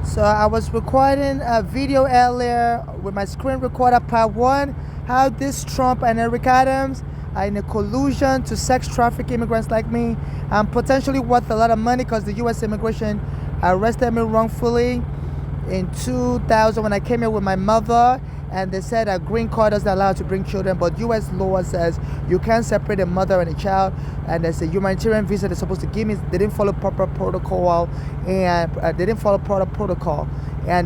So I was recording a video earlier with my screen recorder part one, how this Trump and Eric Adams are in a collusion to sex traffic immigrants like me. I'm potentially worth a lot of money because the U.S. immigration arrested me wrongfully in 2000 when I came here with my mother, and they said a green card doesn't allow to bring children, but U.S. law says you can't separate a mother and a child, and there's a humanitarian visa they're supposed to give me. They didn't follow proper protocol, and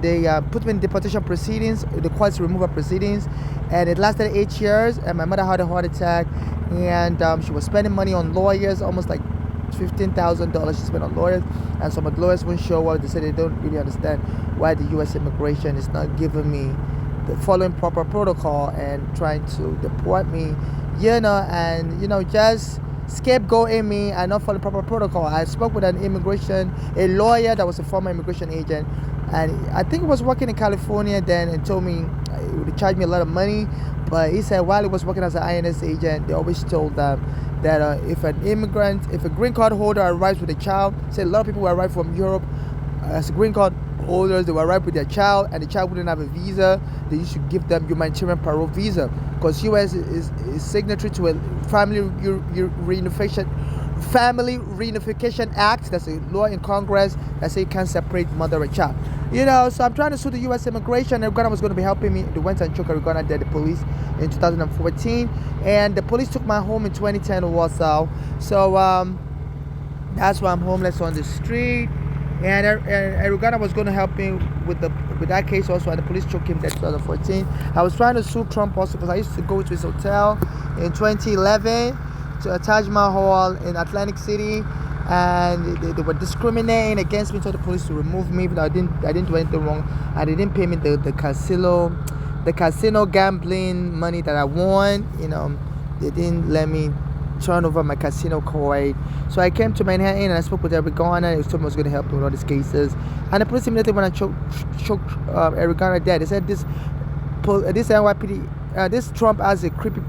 they put me in deportation proceedings, the courts removal proceedings, and it lasted 8 years, and my mother had a heart attack, and she was spending money on lawyers, almost like $15,000 she spent on lawyers, and some of the lawyers won't show up. They say they don't really understand why the U.S. immigration is not giving me the following proper protocol and trying to deport me, and just scapegoating me and not following proper protocol. I spoke with a lawyer that was a former immigration agent, and I think he was working in California then, and told me he would charge me a lot of money. But he said while he was working as an INS agent, they always told them that if a green card holder arrives with a child, say a lot of people will arrive from Europe as green card holders, they will arrive with their child, and the child wouldn't have a visa, they used to give them humanitarian parole visa, because U.S. is signatory to a Family Reunification Act. That's a law in Congress that says you can't separate mother and child. So I'm trying to sue the U.S. immigration. Uganda was going to be helping me. They went and took Uganda dead the police in 2014, and the police took my home in 2010 in Warsaw. So that's why I'm homeless on the street. And Uganda was going to help me with that case also, and the police took him dead in 2014. I was trying to sue Trump also because I used to go to his hotel in 2011 to a Taj Mahal in Atlantic City, and they were discriminating against me, told the police to remove me, but I didn't do anything wrong, and they didn't pay me the casino gambling money that I won. They didn't let me turn over my casino card. So I came to Manhattan and I spoke with Eric Garner. He told me I was going to help me with all these cases, and the police immediately when I choked Eric Garner dead, they said this NYPD, this Trump has a creepy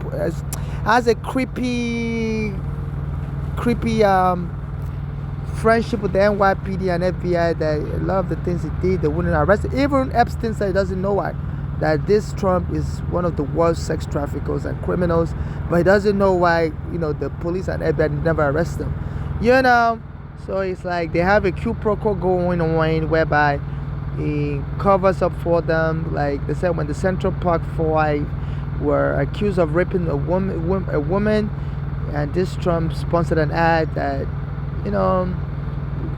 friendship with the NYPD and FBI, that a lot of the things he did, they wouldn't arrest him. Even Epstein said he doesn't know why, that this Trump is one of the worst sex traffickers and criminals, but he doesn't know why, the police and FBI never arrest him. So it's like they have a quid pro quo going on whereby he covers up for them. Like they said, when the Central Park Five were accused of raping a woman, and this Trump sponsored an ad that,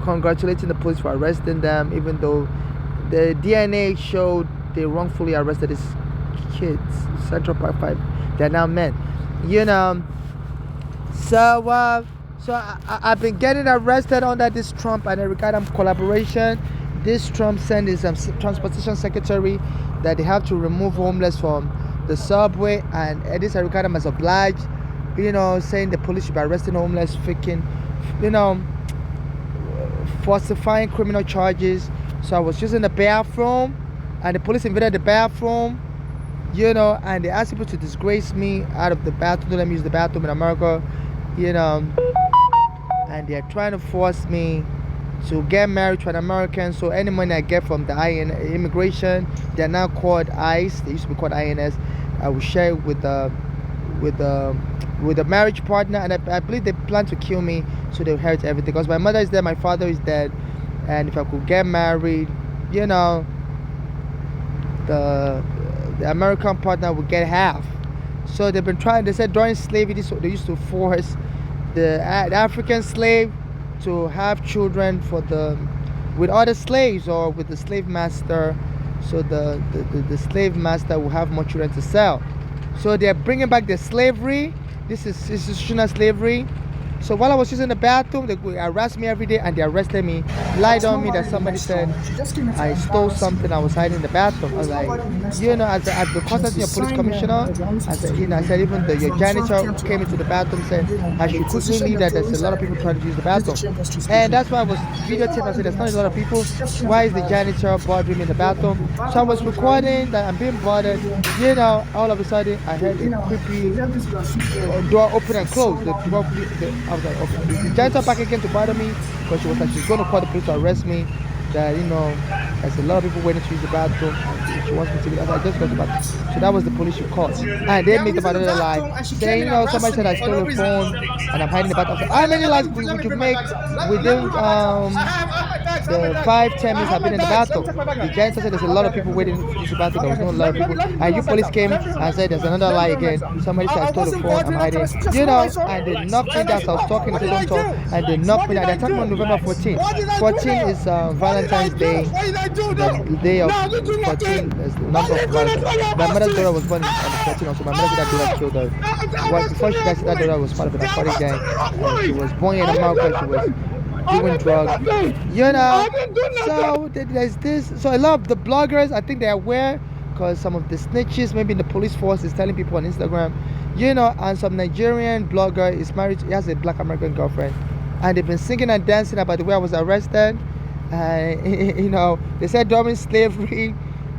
congratulating the police for arresting them, even though the DNA showed they wrongfully arrested his kids. Central Park 5, they're now men. So I've been getting arrested under this Trump and Eric Adams collaboration. This Trump sent his transportation secretary that they have to remove homeless from the subway, and this Eric Adams has obliged, saying the police should be arresting homeless, faking, falsifying criminal charges. So I was using the bathroom, and the police invaded the bathroom, and they asked people to disgrace me out of the bathroom, don't let me use the bathroom in America, and they're trying to force me to get married to an American. So any money I get from the immigration, they're now called ICE, they used to be called INS, I will share it with the marriage partner, and I believe they plan to kill me so they'll inherit everything, because my mother is dead, my father is dead, and if I could get married, the American partner would get half. So they've been trying. They said during slavery, they used to force the African slave to have children with other slaves or with the slave master, so the slave master will have more children to sell. So they're bringing back the slavery. This is institutional slavery. So while I was using the bathroom, they would harass me every day, and they arrested me, lied on me that somebody said I stole something, I was hiding in the bathroom. I was like, as the constantly your police commissioner, I said even your janitor came into the bathroom, said I should quickly leave, that there's a lot of people trying to use the bathroom. And that's why I was videotaping. I said there's not a lot of people. Why is the janitor bothering me in the bathroom? So I was recording that I'm being bothered. All of a sudden I heard a creepy door open and close. I was like, okay, is the janitor back again to bother me? Because she was like, she's going to call the police to arrest me. that there's a lot of people waiting to use the bathroom, and she wants me to. I just got the bathroom. So that was the police she called, and they made about another lie, saying somebody said I stole a phone and I'm hiding the bathroom. So how many lies would you make within the 5-10 minutes I've been in the bathroom? The janitor said there's a lot of people waiting to use the bathroom. There was not a lot of people, and you police came and said there's another lie again. Somebody said I stole the phone, I'm hiding. And they knocked me down. So I was talking, they said don't talk, and they knocked me down. They're talking on November 14th. 14 is Valentine's Day, the day of 14 is the number of Valentine's. My mother's daughter was born on the 14th, also my mother said that daughter killed her. Well, before she died, that daughter was part of a narcotic gang, and she was born in America. She was doing drugs, So there's this. So a lot of the bloggers, I think they're aware, because some of the snitches, maybe in the police force, is telling people on Instagram, and some Nigerian blogger is married, he has a black American girlfriend, and they've been singing and dancing about the way I was arrested. They said during slavery,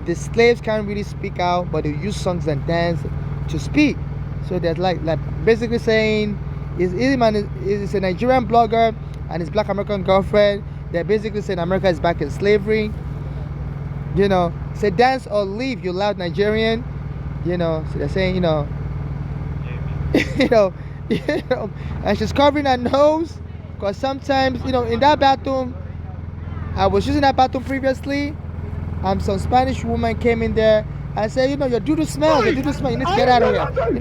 the slaves can't really speak out, but they use songs and dance to speak. So they're like basically saying, is a Nigerian blogger and his black American girlfriend. They're basically saying America is back in slavery. Say dance or leave, you loud Nigerian. So they're saying, and she's covering her nose, because sometimes, in that bathroom, I was using that bathroom previously. Some Spanish woman came in there and said, your doo-doo smell, you need to get out of here. You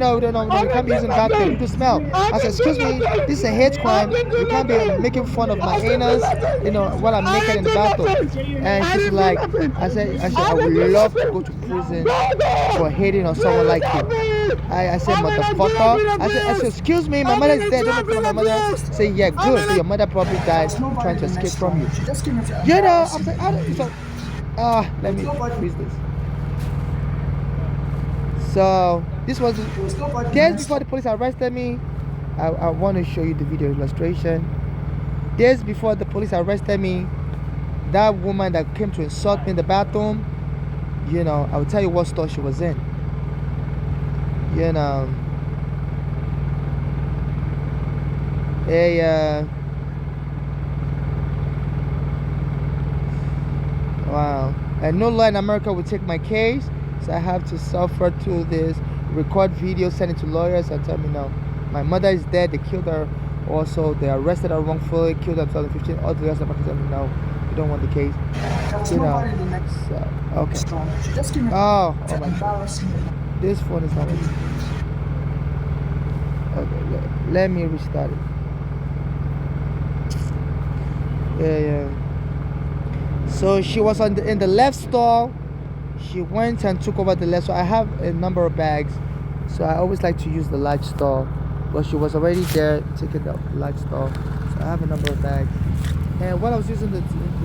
can't be using bathroom, doo-doo smell. I said, excuse me, this is a hate crime. You can't be making fun of my anus, while I'm naked in the bathroom. And she's like, I said, I would love to go to prison for hating on someone like you. I said, motherfucker. I said, excuse me, my mother is dead. Don't look at my mother. Say, yeah, good. So your mother probably died trying to escape from you. I'm like, let me freeze this. So this was days before the police arrested me. I want to show you the video illustration. Days before the police arrested me, that woman that came to insult me in the bathroom, I will tell you what store she was in. Wow. And no law in America would take my case, so I have to suffer through this, record video, send it to lawyers and tell me no. My mother is dead, they killed her. Also, they arrested her wrongfully, killed her in 2015. All the rest of them tell me no, we don't want the case. Okay. Oh my God. This phone is not working. Okay, let me restart it. Yeah. So she was in the left stall. She went and took over the left. So I have a number of bags. So I always like to use the large stall. But she was already there taking the large stall. So I have a number of bags. And while I was using the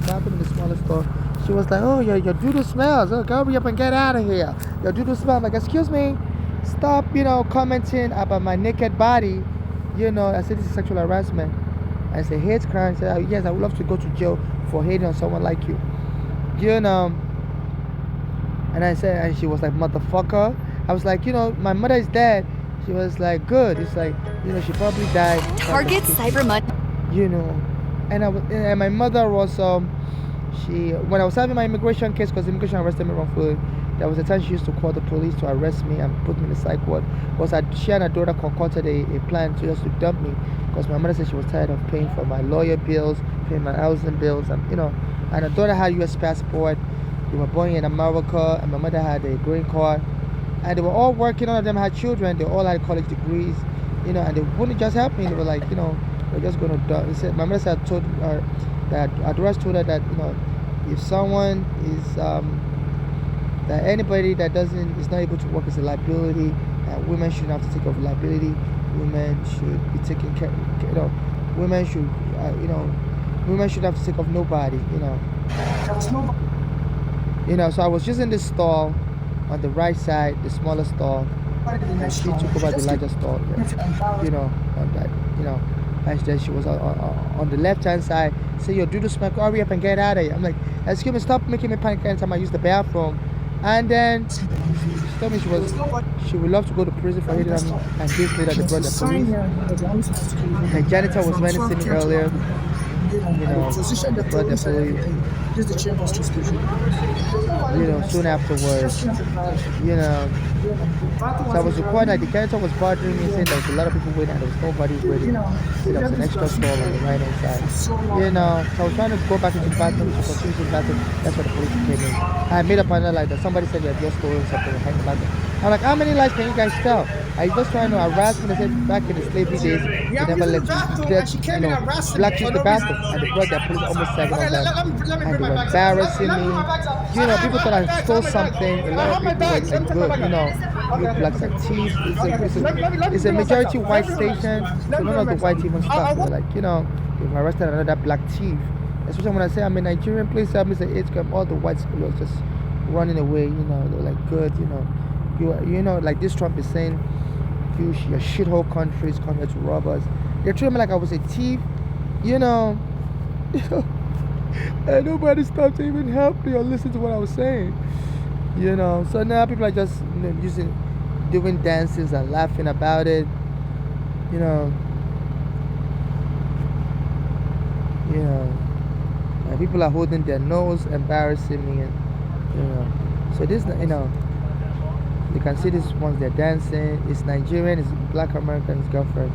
bathroom in the smaller store, she was like, oh, your doo-doo smells. Oh, go hurry up and get out of here. Your doo-doo smells. I'm like, excuse me. Stop, commenting about my naked body. I said this is sexual harassment. I said hate crime. I said, yes, I would love to go to jail for hating on someone like you. And I said, and she was like, motherfucker. I was like, my mother is dead. She was like, good. It's like, she probably died. Target Cyber Monday. And my mother was when I was having my immigration case, because immigration arrested me wrongfully, there was a time she used to call the police to arrest me and put me in the psych ward. She and her daughter concocted a plan to just to dump me, because my mother said she was tired of paying for my lawyer bills, paying my housing bills, and and her daughter had U.S. passport. They were born in America, and my mother had a green card, and they were all working. None of them had children. They all had college degrees, and they wouldn't just help me. They were like, we're just gonna dump. They said, my mother said, told her that Adoras told her that if someone is that anybody that is not able to work is a liability, and women shouldn't have to take over liability. Women should be taken care. Women should women should have to take off nobody. So I was just in this stall on the right side, the smaller stall, and she took over the larger stall. On that, and then she was on the left hand side. Say, yo, do the smoke, hurry up and get out of here. I'm like, excuse me, stop making me panic anytime I use the bathroom. And then she told me she would love to go to prison for hitting on me. And this later they brought the police. The janitor was menacing me earlier. They brought the police. This is the chamber's transmission. Soon afterwards, you know, so I was recording, like the character was bothering me, saying there was a lot of people waiting and there was nobody waiting. So there was an extra stall on the right hand side. So I was trying to go back into the bathroom to continue to the bathroom. That's where the police came in. I made up another lie that somebody said they had just stolen something and hanging the bathroom. I'm like, how many lies can you guys tell? I was just trying to harass me. They said back in the slavery days, they never let you get, black use the bathroom. And they brought their police, almost 7 of them. And they were embarrassing me. People thought I stole something. A lot of people were saying, good, you blacks are thieves. It's a majority white station. So none of the white even stuff. They're like, you've arrested another black thief. Especially when I say I'm a Nigerian, please help me. Say age gap. All the whites were just running away. They're like, good. Like this Trump is saying, your shithole countries come here to rob us. They're treating me like I was a thief. And nobody stopped to even help me or listen to what I was saying. So now people are just doing dances and laughing about it. And people are holding their nose, embarrassing me, and so this, you can see this ones they're dancing. It's Nigerian, it's black American's girlfriend.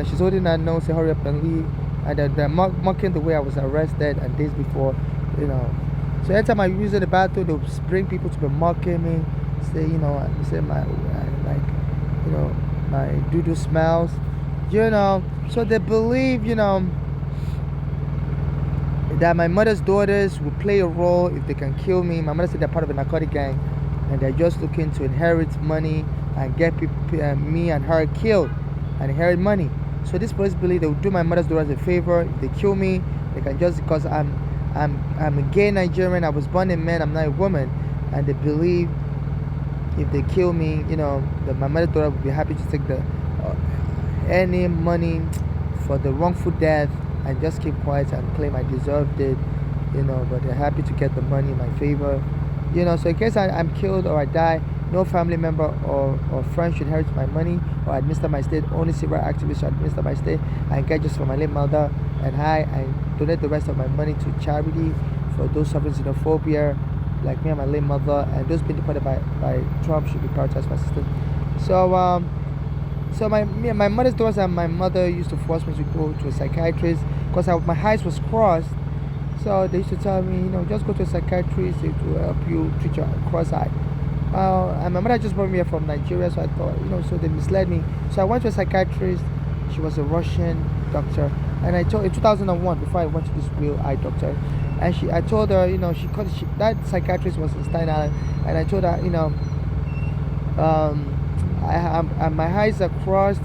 She's holding her nose, say hurry up and leave. And they're mocking the way I was arrested and days before, So every time I use the bathroom, they'll bring people to be mocking me, say, say my doo-doo smells, So they believe, that my mother's daughters will play a role if they can kill me. My mother said they're part of a narcotic gang, and they're just looking to inherit money and get me and her killed and inherit money. So this police believe they will do my mother's daughters a favor. If they kill me, they can just, because I'm a gay Nigerian. I was born a man. I'm not a woman, and they believe if they kill me, that my mother's daughter will be happy to take any money for the wrongful death and just keep quiet and claim I deserved it, But they're happy to get the money in my favor, So in case I'm killed or I die, no family member or friend should inherit my money or administer my estate. Only civil activists should administer my estate. I get just for my late mother, and I donate the rest of my money to charity for those suffering xenophobia, like me and my late mother, and those being deported by Trump should be prioritized for assistance. So my mother's daughters and my mother used to force me to go to a psychiatrist because my eyes was crossed. So they used to tell me, just go to a psychiatrist to help you treat your cross-eye. And my mother just brought me here from Nigeria, so I thought, so they misled me. So I went to a psychiatrist. She was a Russian doctor, and I told in 2001, before I went to this real eye doctor, and I told her, that psychiatrist was in Staten Island, and I told her, my eyes are crossed,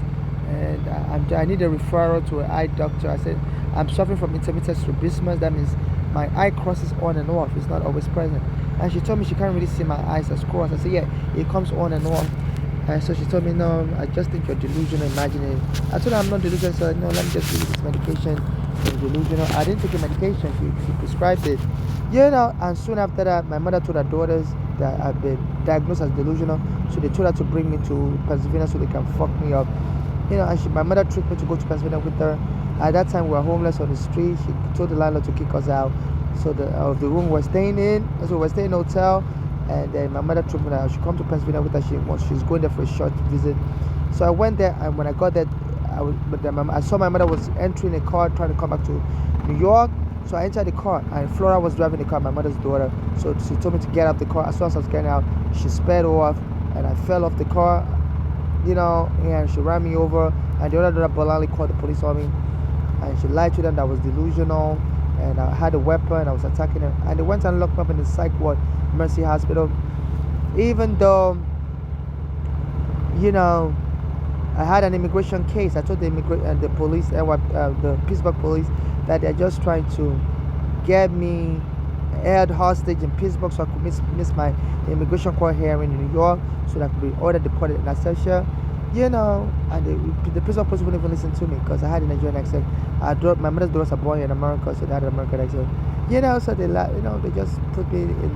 and I need a referral to an eye doctor. I said I'm suffering from intermittent strabismus. That means my eye crosses on and off. It's not always present. And she told me she can't really see my eyes as crossed. I said, yeah, it comes on and off. And so she told me, no, I just think you're delusional, imagining. I told her I'm not delusional, so no, let me just give you this medication. You're delusional. I didn't take the medication. She prescribed it. And soon after that, my mother told her daughters that I've been diagnosed as delusional. So they told her to bring me to Pennsylvania so they can fuck me up. And my mother tricked me to go to Pennsylvania with her. At that time, we were homeless on the street. She told the landlord to kick us out. So of the room we're staying in. So we're staying in a hotel. And then my mother told me that I should come to Pennsylvania with her. She's going there for a short visit. So I went there, and when I got there, I saw my mother was entering a car trying to come back to New York. So I entered the car, and Flora was driving the car, my mother's daughter. So she told me to get out the car. As soon as I was getting out, she sped off, and I fell off the car, and she ran me over. And the other daughter bluntly called the police on me, and she lied to them that I was delusional, and I had a weapon, I was attacking them. And they went and locked me up in the psych ward, Mercy Hospital. Even though, I had an immigration case. I told the police, the Pittsburgh police, that they're just trying to get me held hostage in Pittsburgh so I could miss my immigration court hearing in New York, so that I could be ordered deported in Alsatia. And the Pittsburgh police wouldn't even listen to me because I had a Nigerian accent. My mother's daughters are born in America, so they had an American accent. So they just put me in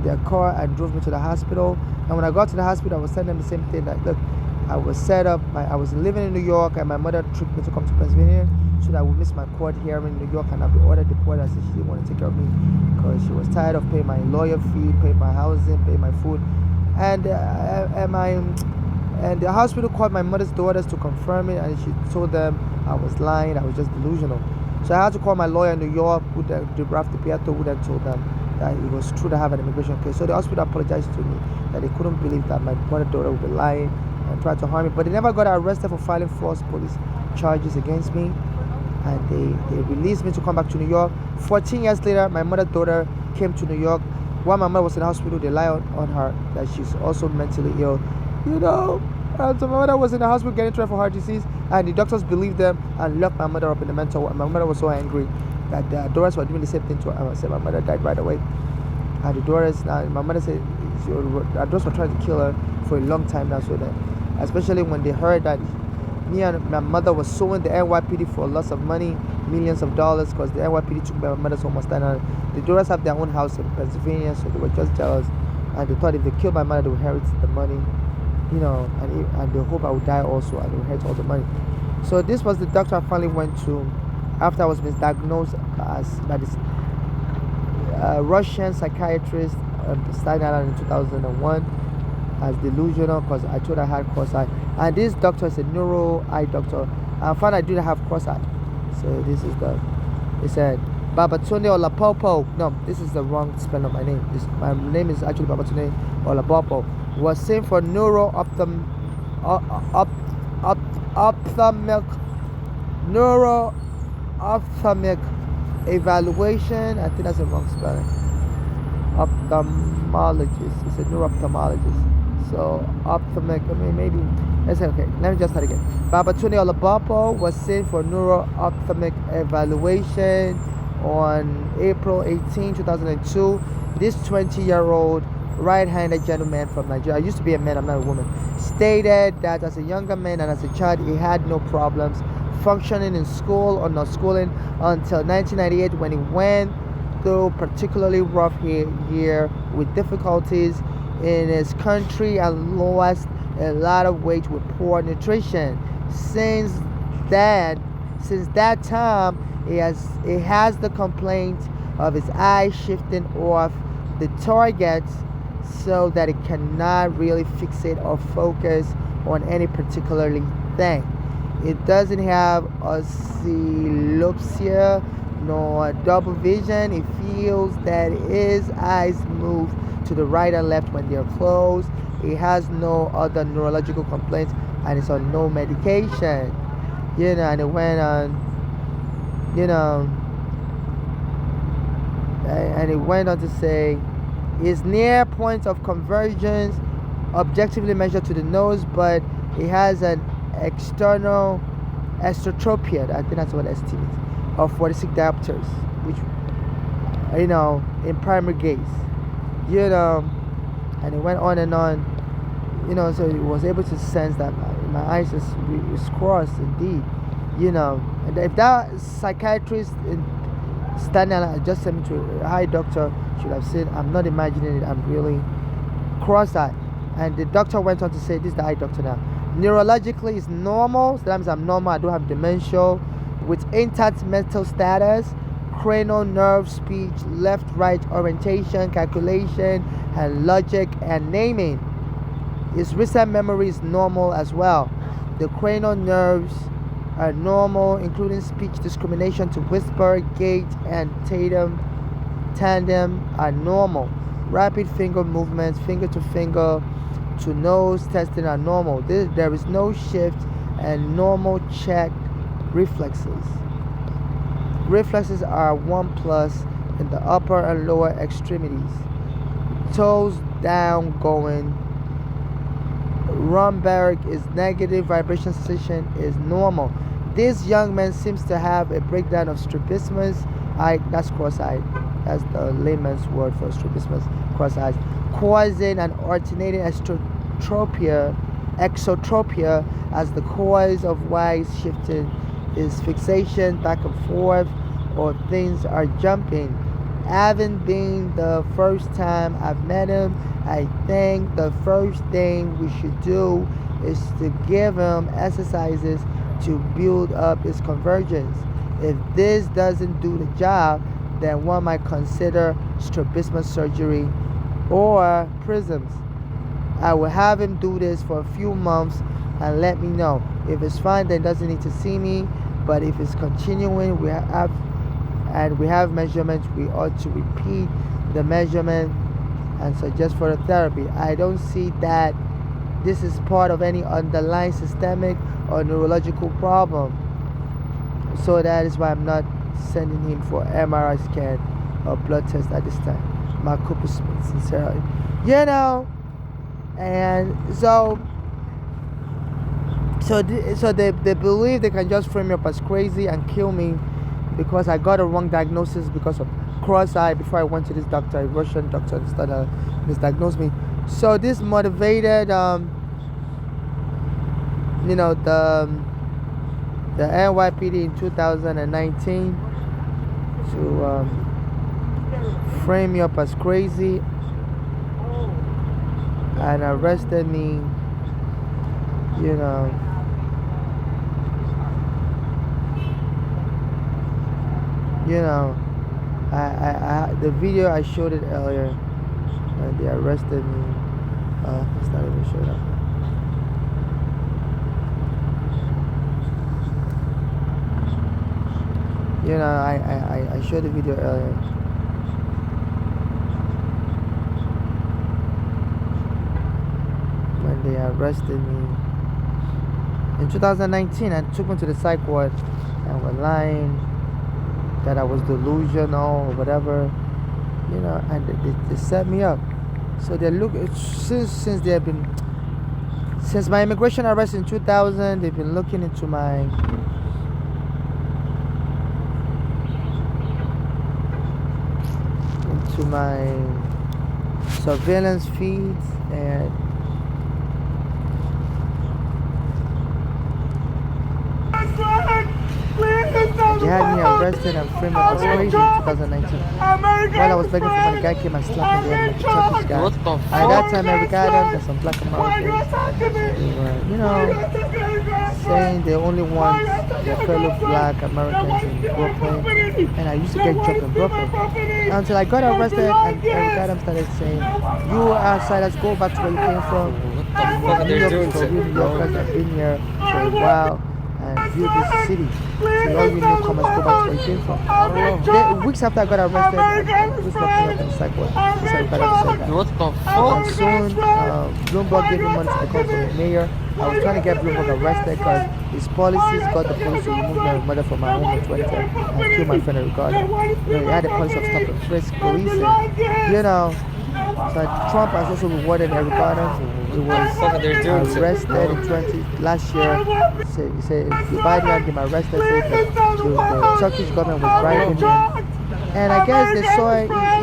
their car and drove me to the hospital. And when I got to the hospital, I was telling them the same thing, that look, I was set up. I was living in New York, and my mother tricked me to come to Pennsylvania so that I would miss my court hearing in New York and I'll be ordered deported. I said she didn't want to take care of me because she was tired of paying my lawyer fee, paying my housing, paying my food, and the hospital called my mother's daughters to confirm it, and she told them I was lying, I was just delusional. So I had to call my lawyer in New York, who then told them that it was true to have an immigration case. So the hospital apologized to me that they couldn't believe that my mother's daughter would be lying and tried to harm me. But they never got arrested for filing false police charges against me. And they released me to come back to New York. 14 years later, my mother's daughter came to New York. While my mother was in the hospital, they lied on her that she's also mentally ill. So my mother was in the hospital getting treated for heart disease, and the doctors believed them and locked my mother up in the mental ward. My mother was so angry that the daughters were doing the same thing to her. I said my mother died right away. And the daughters, my mother said the daughters were trying to kill her for a long time now. So that, especially when they heard that me and my mother was suing the NYPD for lots of money, millions of dollars, because the NYPD took my mother's home. And the daughters have their own house in Pennsylvania, so they were just jealous, and they thought if they killed my mother, they would inherit the money, and they hope I would die also, and they would inherit all the money. So this was the doctor I finally went to after I was misdiagnosed by this Russian psychiatrist Staten Island in 2001 as delusional, because I told her I had cross-eye. And this doctor is a neuro eye doctor. I found I didn't have cross-eye. So this is he said, Babatunde Olapopo. No, this is the wrong spelling of my name. My name is actually Babatunde Olapopo. Was sent for ophthalmic evaluation. I think that's the wrong spelling. Ophthalmologist. It's a neuro-ophthalmologist. So ophthalmic, maybe let's say, okay, let me just start again. Babatunde Olapopo was sent for neuro-ophthalmic evaluation on April 18, 2002. This 20-year-old right-handed gentleman from Nigeria, I used to be a man, I'm not a woman, stated that as a younger man and as a child he had no problems functioning in school or not schooling until 1998, when he went through particularly rough year with difficulties in his country and lost a lot of weight with poor nutrition. Since that time, he has the complaint of his eyes shifting off the target, so that it cannot really fixate or focus on any particular thing. It doesn't have occulopsia nor double vision. It feels that his eyes move to the right and left when they're closed. He has no other neurological complaints, and it's on no medication. And it went on, and it went on to say his near point of convergence objectively measured to the nose, but he has an external estotropia, I think that's what ST means, of 46 diopters, which in primary gaze, and it went on and on, so he was able to sense that my eyes is crossed indeed, and if that psychiatrist in Staten Island just sent me to a eye doctor, should have said, I'm not imagining it, I'm really cross-eyed. And the doctor went on to say, this is the eye doctor now, neurologically it's normal, so that means I'm normal, I don't have dementia, with intact mental status, cranial nerve, speech, left-right orientation, calculation, and logic and naming. His recent memory is normal as well. The cranial nerves are normal, including speech discrimination to whisper, gait, and tandem are normal. Rapid finger movements, finger to finger to nose testing are normal. There is no shift, and normal check reflexes. Reflexes are 1+ in the upper and lower extremities. Toes down going. Rumbark is negative, vibration sensation is normal. This young man seems to have a breakdown of strabismus. That's cross-eyed. That's the layman's word for strabismus, cross-eyes, causing an alternating exotropia as the cause of why he's shifting is fixation back and forth, or things are jumping. Having been the first time I've met him, I think the first thing we should do is to give him exercises to build up his convergence. If this doesn't do the job, then one might consider strabismus surgery or prisms. I will have him do this for a few months and let me know. If it's fine, then doesn't need to see me. But if it's continuing, we have measurements, we ought to repeat the measurement and suggest further therapy. I don't see that this is part of any underlying systemic or neurological problem. So that is why I'm not sending him for MRI scan or blood test at this time. My Cooper Smith, sincerely. And so they believe they can just frame me up as crazy and kill me because I got a wrong diagnosis because of cross-eye before I went to this doctor, a Russian doctor, that misdiagnosed me. So this motivated, the NYPD in 2019 to frame me up as crazy and arrested me, I the video I showed it earlier when they arrested me. It's not even showed up. I showed the video earlier. When they arrested me in 2019 and took me to the psych ward and were lying that I was delusional or whatever, and they set me up. So they look since they have been since my immigration arrest in 2000, they've been looking into my surveillance feeds, and they had me arrested and framed up as crazy in 2019. While I was begging for money, the guy came and slapped me in the head, like a Turkish guy. At that time, Eric Adams and some black Americans, they were, saying they only want their fellow black Americans in Brooklyn. And I used to get jumped in Brooklyn. Until I got arrested and Eric Adams started saying, "You outsiders, go back to where you came from. New York is for real New Yorkers that have been here for a while and view this city. So all you newcomers, go back to where you came from." Weeks after I got arrested, I was locking up in the psych ward. What the fuck? And soon, Bloomberg gave me money to become the mayor. I was trying to get Bloomberg arrested because his policies got the police to remove my mother from my home in 2010 and kill my friend Ricardo. He had a policy of stop and frisk policing. So Trump has also rewarded Eric Adams. He was arrested in last year. He said Biden had him arrested, said that the Turkish government was bribing him. And I guess they saw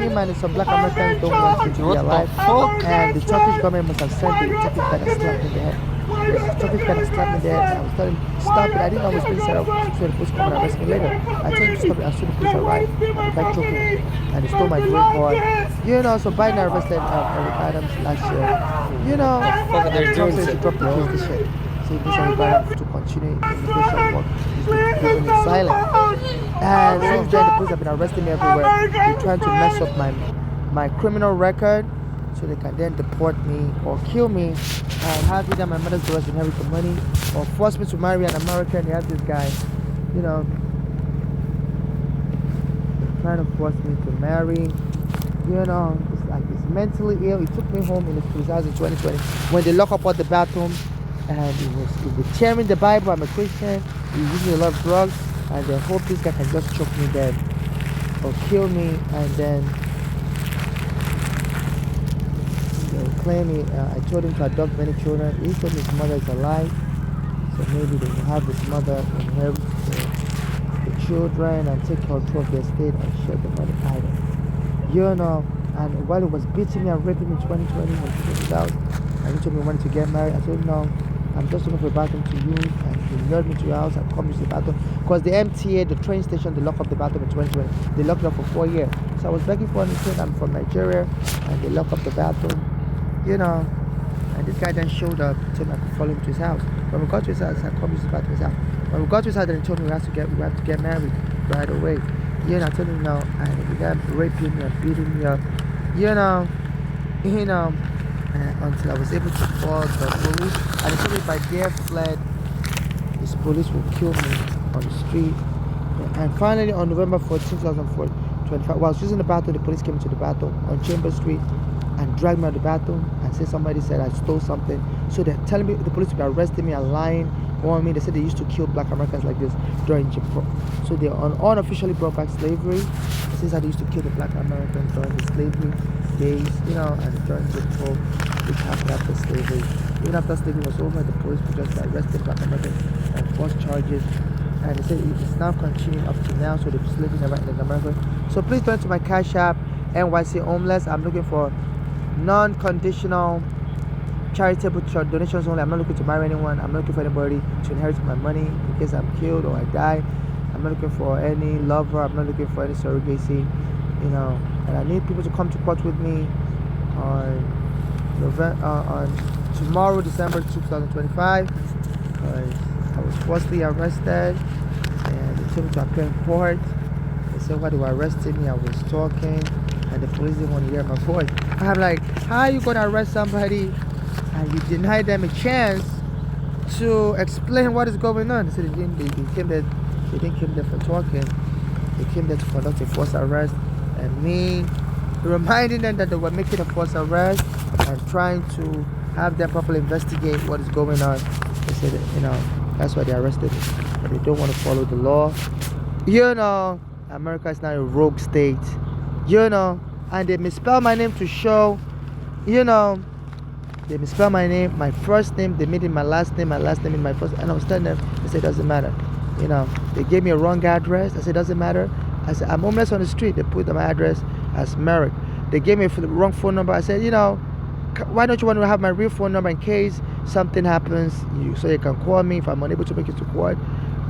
him and some black Americans don't want him to be alive. And the Turkish government must have sent the Turkish guy that slapped me in the head. The Turkish guy that slapped me in the head. I was telling him, stop it. I didn't know I was being set up so the police come and arrest me later. I told him to stop it as soon as the police arrived. And the guy choked me. And he stole my green card. So Biden arrested Eric Adams last year. Trump said to drop the case this year. So this Eric Adams to continue immigration work. He's been keeping it silent. And since then, the police have been arresting me everywhere. They're trying to mess up my criminal record so they can then deport me or kill me and have either my mother's divorce inherit the money or force me to marry an American. They have this guy, trying to force me to marry. He's mentally ill. He took me home in his house in 2020 when they lock up all the bathrooms, and he was tearing the Bible. I'm a Christian. He was using a lot of drugs, and they hope this guy can just choke me dead or kill me, and then they'll claim me. I told him to adopt many children. He told me his mother is alive, so maybe they will have his mother inherit the children and take control of the estate and share the money either. And while he was beating me and raping me in 2020 when he was out, and he told me he wanted to get married, I told him, no, I'm just looking for a bathroom to use, and he lured me to your house and come use the bathroom. Because the MTA, the train station, they locked up the bathroom in 2020. They locked it up for 4 years. So I was begging for anything. I'm from Nigeria, and they locked up the bathroom, And this guy then showed up, told me I could follow him to his house. When we got to his house, I come use the bathroom in his house. When we got to his house, then he told me we have to get married right away. I told him no, and he began raping me and beating me up. You know, you know, until I was able to call the police. And he told me if I dare fled, his police will kill me on the street. And finally, on November 14, 2025, while I was using the bathroom, the police came into the bathroom on Chambers Street and dragged me out of the bathroom and said somebody said I stole something. So they're telling me, the police to be arresting me and lying on me. They said they used to kill black Americans like this during Jim Crow. So they unofficially brought back slavery. It says that they used to kill the black Americans during the slavery days, and during Jim Crow, which happened after slavery. Even after slavery was over, the police just arrested black Americans on false charges. And they said it's now continuing up to now, so the slavery never ended in America. So please turn to my Cash App, NYC Homeless. I'm looking for non-conditional charitable donations only. I'm not looking to marry anyone. I'm not looking for anybody to inherit my money in case I'm killed or I die. I'm not looking for any lover. I'm not looking for any surrogacy, and I need people to come to court with me on tomorrow, December 2025, because I was falsely arrested and they told me to appear in court. They said, why they were arresting me? I was talking and the police didn't want to hear my voice. I'm like, how are you going to arrest somebody and you deny them a chance to explain what is going on? They said they didn't come there for talking. They came there to conduct a false arrest, and me reminding them that they were making a false arrest and trying to have them properly investigate what is going on. They said, that's why they arrested me. But they don't want to follow the law. America is now a rogue state. And they misspell my name to show, they misspell my name, my first name, they made it my last name in my first, and I was telling them, they said, it doesn't matter. They gave me a wrong address. I said, it doesn't matter. I said, I'm homeless on the street. They put my address as Merrick. They gave me the wrong phone number. I said, why don't you want to have my real phone number in case something happens, so you can call me if I'm unable to make it to court?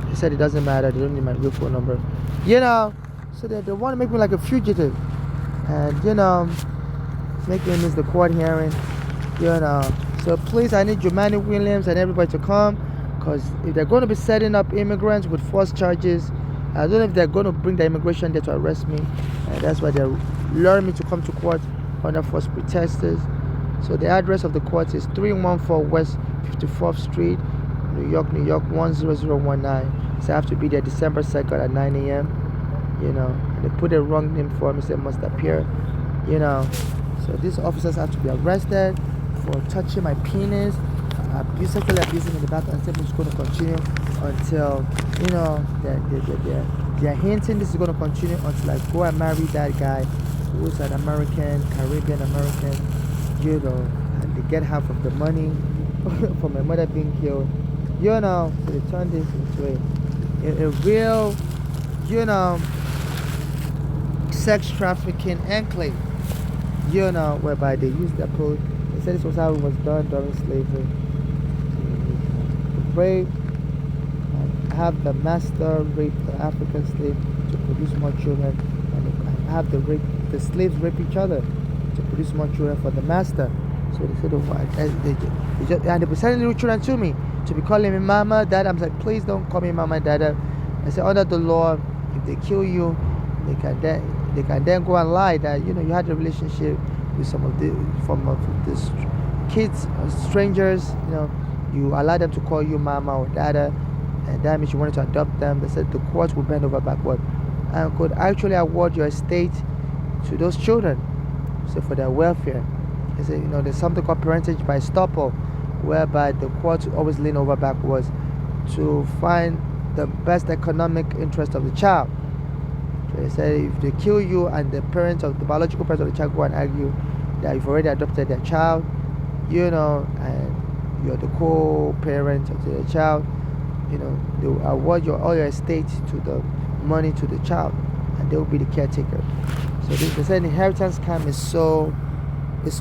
He said it doesn't matter. They don't need my real phone number. So they want to make me like a fugitive, and make me miss the court hearing. So please, I need Jumaane Williams and everybody to come, because if they're going to be setting up immigrants with false charges, I don't know if they're going to bring the immigration there to arrest me, and that's why they're luring me to come to court under false pretenses. So the address of the court is 314 West 54th Street, New York, 10019. So I have to be there December 2nd at 9 a.m. And they put a wrong name for me, so it must appear. So these officers have to be arrested for touching my penis, sexually abusing me in the bathroom, and it's going to continue until, they're hinting this is going to continue until I go and marry that guy who's an American, Caribbean American, and they get half of the money for my mother being killed, so they turn this into a real, sex trafficking enclave, whereby they use their code. They said this was how it was done during slavery. Rape, and have the master rape the African slave to produce more children, and have the slaves rape each other to produce more children for the master. So they said, and they were sending little children to me to be calling me mama, dad. I'm like, please don't call me mama, dada. I said, under the law, if they kill you, they can then go and lie that you had a relationship with some of these kids, strangers. You allow them to call you mama or dada, and that means you wanted to adopt them. They said the courts will bend over backward and could actually award your estate to those children, so for their welfare. They say, there's something called parentage by estoppel, whereby the courts always lean over backwards to find the best economic interest of the child. So they say if they kill you and the biological parents of the child go and argue that you've already adopted their child, and you're the co-parent of the child, they will award all your estate to the money to the child, and they will be the caretaker. So they said inheritance scam is so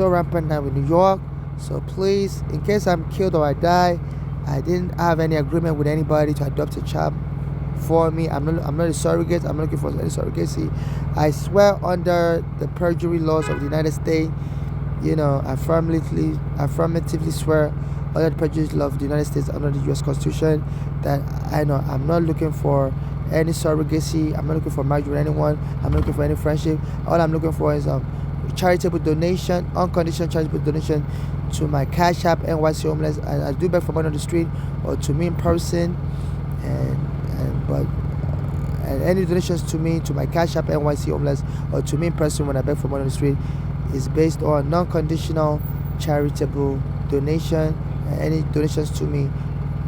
rampant now in New York. So please, in case I'm killed or I die, I didn't have any agreement with anybody to adopt a child for me. I'm not a surrogate. I'm not looking for any surrogacy. I swear under the perjury laws of the United States, I affirmatively swear under the prejudice law of the United States, under the U.S. Constitution, that I know I'm not looking for any surrogacy. I'm not looking for marriage with anyone. I'm not looking for any friendship. All I'm looking for is charitable donation, unconditional charitable donation to my Cash App, NYC Homeless. And I do beg for money on the street or to me in person, and any donations to me, to my Cash App, NYC Homeless, or to me in person when I beg for money on the street is based on non-conditional charitable donation. And any donations to me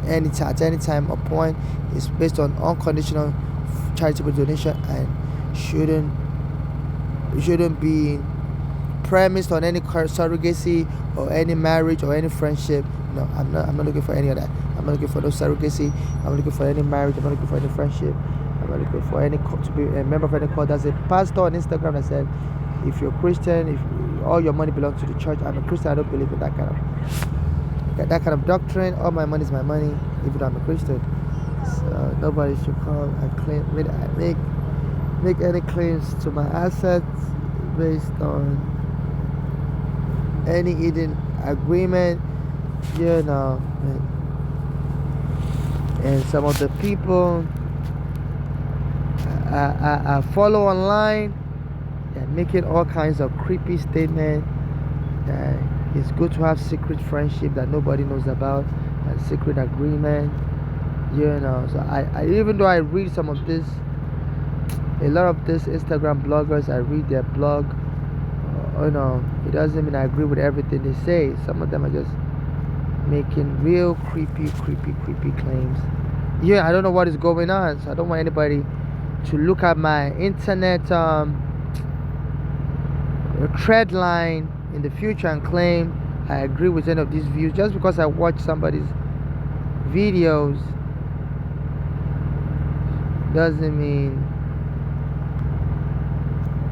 at any time or point is based on unconditional charitable donation and shouldn't be premised on any surrogacy or any marriage or any friendship. No, I'm not looking for any of that. I'm not looking for no surrogacy. I'm not looking for any marriage. I'm not looking for any friendship. I'm not looking for any to be a member of any cult. There's a pastor on Instagram that said, if you're Christian, if all your money belongs to the church. I'm a Christian. I don't believe in that kind of doctrine. All my money is my money, even though I'm a Christian. So nobody should come and claim make any claims to my assets based on any hidden agreement, and some of the people I follow online, they're making all kinds of creepy statements that it's good to have secret friendship that nobody knows about and secret agreement, so I even though I read some of this, a lot of these Instagram bloggers, I read their blog, it doesn't mean I agree with everything they say. Some of them are just making real creepy claims. I don't know what is going on, so I don't want anybody to look at my internet thread line in the future and claim I agree with any of these views. Just because I watch somebody's videos doesn't mean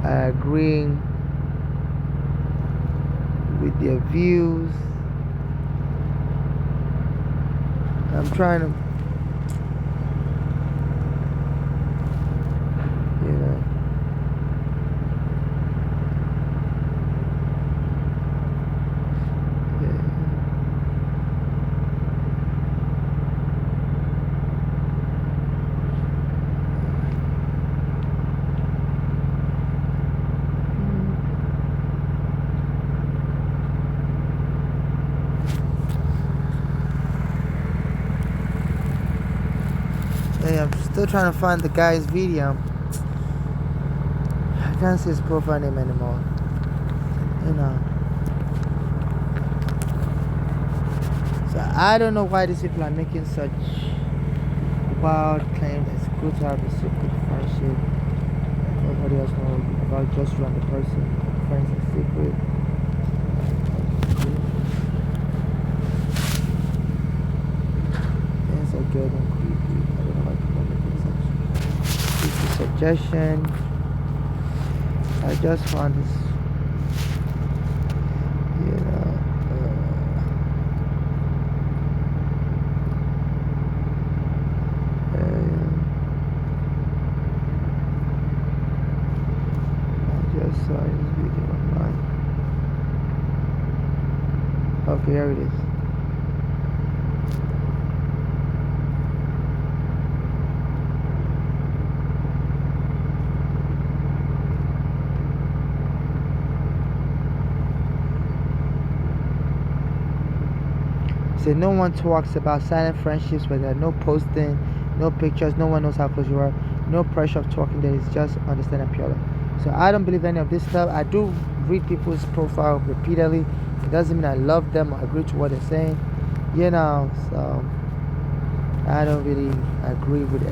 I agree with their views. I'm trying to, I'm still trying to find the guy's video. I can't see his profile name anymore. So I don't know why these people are making such wild claims. It's good to have a secret friendship. Nobody else knows about just you and the person. Friends in secret. Things are getting creepy. I don't know why people are making such suggestion. I just found this, I just saw this video online. Okay, here it is. No one talks about silent friendships where there are no posting, no pictures, no one knows how close you are, no pressure of talking. There is just understanding purely. So I don't believe any of this stuff. I do read people's profile repeatedly. It doesn't mean I love them or agree to what they're saying, so I don't really agree with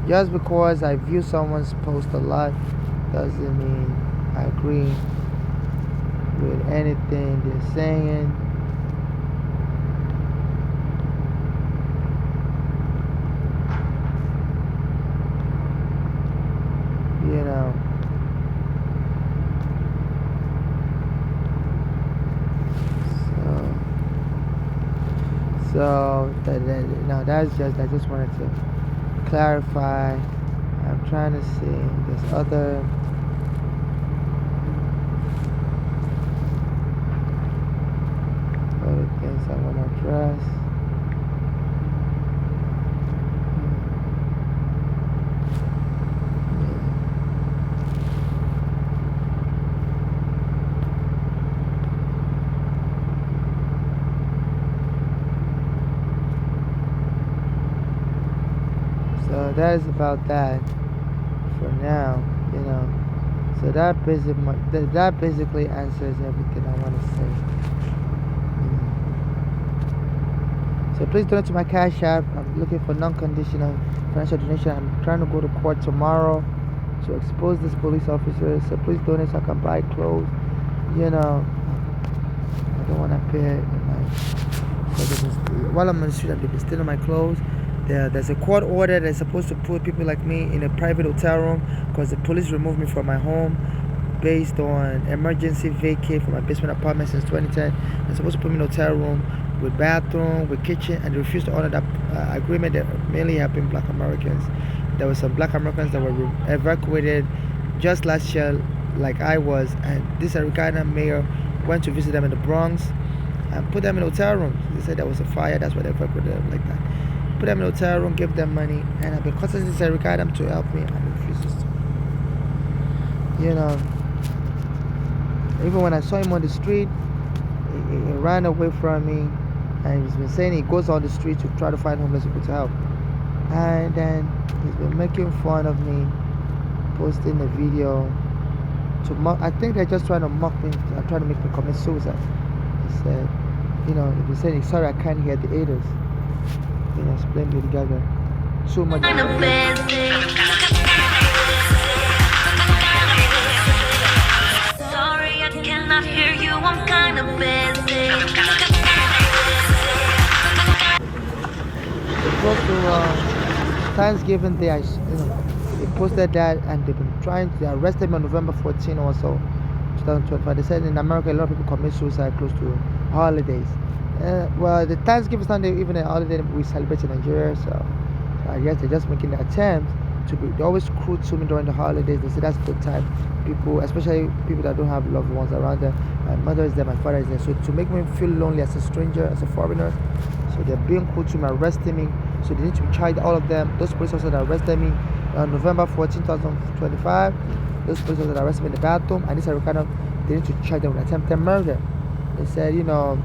just because I view someone's post a lot doesn't mean I agree with anything they're saying. So that's just, I just wanted to clarify. I'm trying to see there's other things I want to address. So that is about that for now, you know. So that basically answers everything I want to say. So please donate to my Cash App. I'm looking for non-conditional financial donation. I'm trying to go to court tomorrow to expose this police officer. So please donate so I can buy clothes. You know, I don't want to pay while I'm on the street, they've been stealing my clothes. There's a court order that's supposed to put people like me in a private hotel room because the police removed me from my home based on emergency vacate from my basement apartment since 2010. They're supposed to put me in a hotel room with bathroom, with kitchen, and they refused to honor that agreement that mainly helping Black Americans. There were some Black Americans that were evacuated just last year, like I was, and this Arikana mayor went to visit them in the Bronx and put them in hotel rooms. They said there was a fire, that's why they evacuated them like that. Put them in a hotel room, give them money, and I've been constantly saying Arikana to help me, and he refuses to. You know, even when I saw him on the street, he ran away from me, and he's been saying he goes on the street to try to find homeless people to help. And then he's been making fun of me, posting a video to mock. I think they're just trying to mock me, trying to make me commit suicide. He said, you know, he's been saying, sorry, I can't hear the haters. You know, explain Lady Gaga. So much. Sorry, I cannot hear you. I'm kind of busy. Close to Thanksgiving Day, they posted that, and they've been trying to arrest him on November 14 or so, 2025. They said in America a lot of people commit suicide close to holidays. Well, the Thanksgiving is not even a holiday we celebrate in Nigeria, so I guess they're just making the attempt to be. They always crude to me during the holidays. They say that's a good time. People, especially people that don't have loved ones around them. My mother is there, my father is there. So to make me feel lonely as a stranger, as a foreigner, so they're being cruel to me, arresting me. So they need to be charged, all of them. Those police officers that arrested me on November 14, 2025, those police officers that arrested me in the bathroom, and this Arikana, they need to charge them with attempted murder. They said, you know,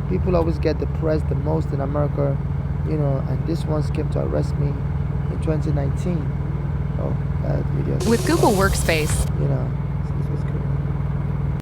people always get depressed the most in America, you know, and this ones came to arrest me in 2019. Oh, that video. With Google Workspace, you know,